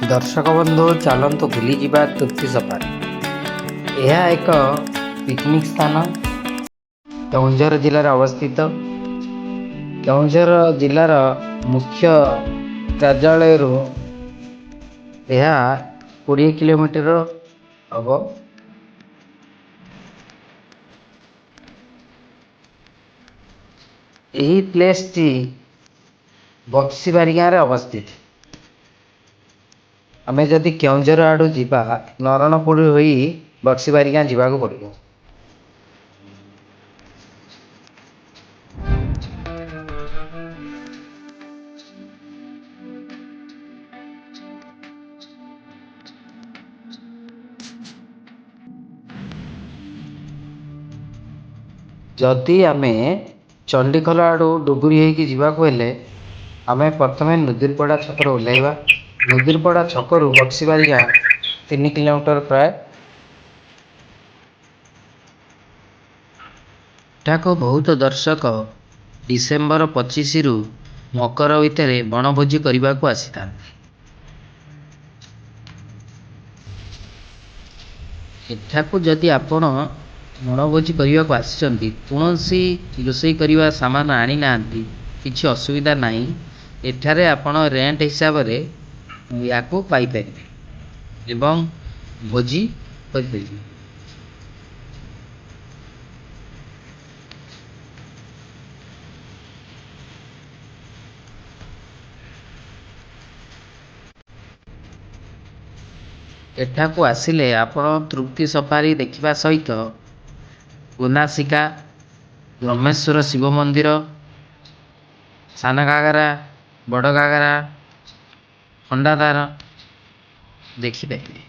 ଦର୍ଶକ ବନ୍ଧୁ ଚାଲନ୍ତୁ ବୁଲିଯିବା ତୃପ୍ତି ସଫାରି। ଏହା ଏକ ପିକନିକ୍ ସ୍ଥାନ କେଉଁଝର ଜିଲ୍ଲାରେ ଅବସ୍ଥିତ। କେଉଁଝର ଜିଲ୍ଲାର ମୁଖ୍ୟ କାର୍ଯ୍ୟାଳୟରୁ ଏହା 20 କିଲୋମିଟର ହେବ। ଏହି ପ୍ଲେସଟି ବକ୍ସିବାରି ଗାଁରେ ଅବସ୍ଥିତ। ଆମେ ଯଦି କେଉଁଝର ଆଡ଼ୁ ଯିବା ନରଣପୁର ହୋଇ ବକ୍ସିବାରି ଗାଁ ଯିବାକୁ ପଡ଼ିବ। ଯଦି ଆମେ ଚଣ୍ଡିଖୋଲ ଆଡ଼ୁ ଡୁବୁରି ହେଇକି ଯିବାକୁ ହେଲେ ଆମେ ପ୍ରଥମେ ନୁଦିରପଡ଼ା ଛକରେ ଓହ୍ଲାଇବା। ନୁଦିରପଡ଼ା ଛକରୁ ବକ୍ସିବାରି ଗାଁ 3 କିଲୋମିଟର ପ୍ରାୟ। ଏଠାକୁ ବହୁତ ଦର୍ଶକ ଡିସେମ୍ବର 25ରୁ ମକର ଭିତରେ ବଣଭୋଜି କରିବାକୁ ଆସିଥାନ୍ତି। ଏଠାକୁ ଯଦି ଆପଣ ବଣଭୋଜି କରିବାକୁ ଆସିଛନ୍ତି, କୌଣସି ରୋଷେଇ କରିବା ସାମାନ ଆଣିନାହାନ୍ତି, କିଛି ଅସୁବିଧା ନାହିଁ। ଏଠାରେ ଆପଣ ରେଣ୍ଟ ହିସାବରେ ୟାକୁ ପାଇପାରିବେ ଏବଂ ଭୋଜି କରିପାରିବେ। ଏଠାକୁ ଆସିଲେ ଆପଣ ତୃପ୍ତି ସଫାରି ଦେଖିବା ସହିତ ଗୋନାସିକା, ବ୍ରହ୍ମେଶ୍ୱର ଶିବ ମନ୍ଦିର, ସାନ ଘାଗରା, ବଡ଼ ଘାଗରା, ଖଣ୍ଡାଧାର ଦେଖିପାରିବେ।